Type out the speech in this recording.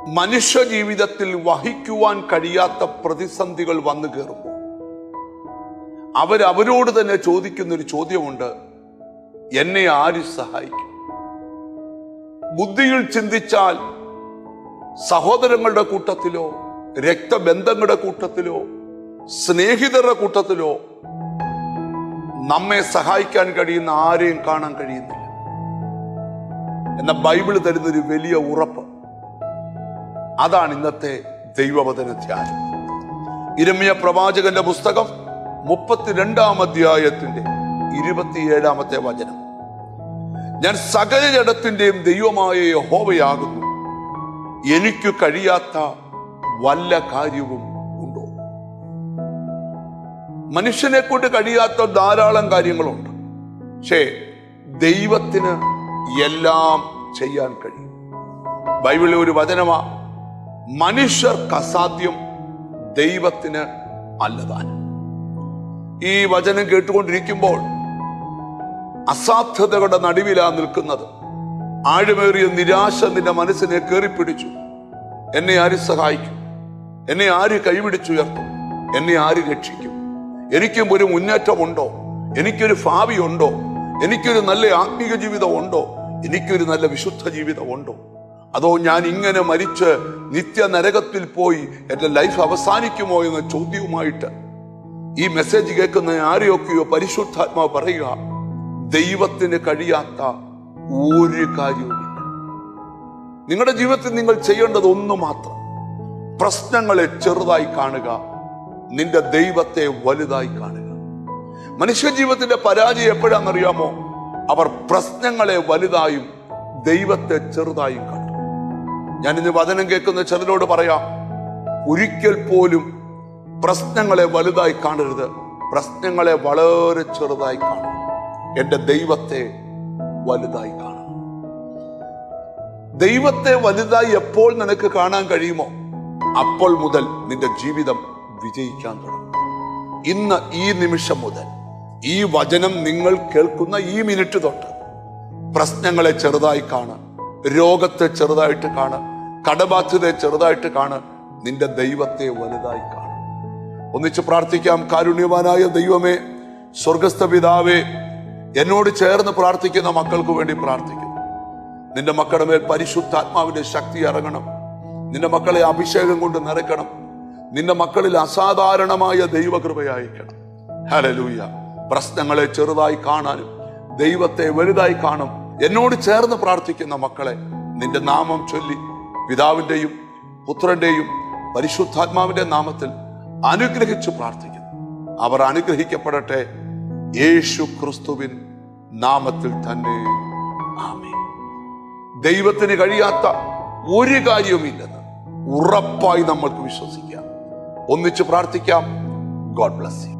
മനുഷ്യ ജീവിതത്തിൽ വഹിക്കുവാൻ കഴിയാത്ത പ്രതിസന്ധികൾ വന്നു കയറുമ്പോൾ അവരോട് തന്നെ ചോദിക്കുന്നൊരു ചോദ്യമുണ്ട്: എന്നെ ആര് സഹായിക്കും? ബുദ്ധിയിൽ ചിന്തിച്ചാൽ സഹോദരങ്ങളുടെ കൂട്ടത്തിലോ, രക്തബന്ധങ്ങളുടെ കൂട്ടത്തിലോ, സ്നേഹിതരുടെ കൂട്ടത്തിലോ നമ്മെ സഹായിക്കാൻ കഴിയുന്ന ആരെയും കാണാൻ കഴിയുന്നില്ല. എന്നാൽ ബൈബിൾ തരുന്നൊരു വലിയ ഉറപ്പ്, അതാണ് ഇന്നത്തെ ദൈവവചന ധ്യാനം. യിരെമ്യാ പ്രവാചകന്റെ പുസ്തകം 32-ാം അധ്യായത്തിന്റെ 27-ാമത്തെ വചനം: ഞാൻ സകല ജഡത്തിന്റെയും ദൈവമായ യഹോവയാകുന്നു, എനിക്ക് കഴിയാത്ത വല്ല കാര്യവും ഉണ്ടോ? മനുഷ്യനെ കൊണ്ട് കഴിയാത്ത ധാരാളം കാര്യങ്ങളുണ്ട്. പക്ഷേ ദൈവത്തിന് എല്ലാം ചെയ്യാൻ കഴിയും. ബൈബിളിലെ ഒരു വചനമാ: മനുഷ്യർക്ക് അസാധ്യം, ദൈവത്തിന് അല്ലതാനും. ഈ വചനം കേട്ടുകൊണ്ടിരിക്കുമ്പോൾ അസാധ്യതകളുടെ നടുവിലാ നിൽക്കുന്നത്. ആഴമേറിയ നിരാശ നിന്റെ മനസ്സിനെ കയറിപ്പിടിച്ചു. എന്നെ ആര് സഹായിക്കും? എന്നെ ആര് കൈപിടിച്ചുയർത്തും? എന്നെ ആര് രക്ഷിക്കും? എനിക്കും ഒരു മുന്നേറ്റമുണ്ടോ? എനിക്കൊരു ഭാവി ഉണ്ടോ? എനിക്കൊരു നല്ല ആത്മീക ജീവിതം ഉണ്ടോ? എനിക്കൊരു നല്ല വിശുദ്ധ ജീവിതം ഉണ്ടോ? അതോ ഞാൻ ഇങ്ങനെ മരിച്ച് നിത്യ നരകത്തിൽ പോയി എൻ്റെ ലൈഫ് അവസാനിക്കുമോ എന്ന ചോദ്യവുമായിട്ട് ഈ മെസ്സേജ് കേൾക്കുന്ന ആരെയൊക്കെയോ പരിശുദ്ധാത്മാവ് പറയുക: ദൈവത്തിന് കഴിയാത്ത ഒരു കാര്യവുമില്ല. നിങ്ങളുടെ ജീവിതത്തിൽ നിങ്ങൾ ചെയ്യേണ്ടത് ഒന്ന് മാത്രം: പ്രശ്നങ്ങളെ ചെറുതായി കാണുക, നിന്റെ ദൈവത്തെ വലുതായി കാണുക. മനുഷ്യ ജീവിതത്തിന്റെ പരാജയം എപ്പോഴാണെന്നറിയാമോ? അവർ പ്രശ്നങ്ങളെ വലുതായും ദൈവത്തെ ചെറുതായും കണ്ടു. ഞാൻ ഇന്ന് വചനം കേൾക്കുന്ന ചിലരോട് പറയാം: ഒരിക്കൽ പോലും പ്രശ്നങ്ങളെ വലുതായി കാണരുത്, പ്രശ്നങ്ങളെ വളരെ ചെറുതായി കാണും. എന്റെ ദൈവത്തെ വലുതായി കാണണം. ദൈവത്തെ വലുതായി എപ്പോൾ നിനക്ക് കാണാൻ കഴിയുമോ, അപ്പോൾ മുതൽ നിന്റെ ജീവിതം വിജയിക്കാൻ തുടങ്ങും. ഇന്ന് ഈ നിമിഷം മുതൽ, ഈ വചനം നിങ്ങൾ കേൾക്കുന്ന ഈ മിനിറ്റ് തൊട്ട് പ്രശ്നങ്ങളെ ചെറുതായി കാണുക, രോഗത്തെ ചെറുതായിട്ട് കാണുക, കടബാധ്യതയെ ചെറുതായിട്ട് കാണുക, നിന്റെ ദൈവത്തെ വലുതായി കാണുക. ഒന്നിച്ച് പ്രാർത്ഥിക്കാം. കാരുണ്യവാനായ ദൈവമേ, സ്വർഗസ്ഥ പിതാവേ, എന്നോട് ചേർന്ന് പ്രാർത്ഥിക്കുന്ന മക്കൾക്ക് വേണ്ടി പ്രാർത്ഥിക്കുന്നു. നിന്റെ മക്കളുടെ മേൽ പരിശുദ്ധാത്മാവിന്റെ ശക്തി ഇറങ്ങണം. നിന്റെ മക്കളെ അഭിഷേകം കൊണ്ട് നിറയ്ക്കണം. നിന്റെ മക്കളിൽ അസാധാരണമായ ദൈവകൃപയായിരിക്കണം. ഹല്ലേലൂയ. പ്രശ്നങ്ങളെ ചെറുതായി കാണാനും ദൈവത്തെ വലുതായി കാണും എന്നോട് ചേർന്ന് പ്രാർത്ഥിക്കുന്ന മക്കളെ നിന്റെ നാമം ചൊല്ലി പിതാവിന്റെയും പുത്രന്റെയും പരിശുദ്ധാത്മാവിന്റെ നാമത്തിൽ അനുഗ്രഹിച്ചു പ്രാർത്ഥിക്കുന്നു. അവർ അനുഗ്രഹിക്കപ്പെടട്ടെ, യേശു ക്രിസ്തുവിൻ നാമത്തിൽ തന്നെ. ആമേൻ. ദൈവത്തിന് കഴിയാത്ത ഒരു കാര്യവുമില്ലെന്ന് ഉറപ്പായി നമ്മൾക്ക് വിശ്വസിക്കാം. ഒന്നിച്ച് പ്രാർത്ഥിക്കാം. God bless you.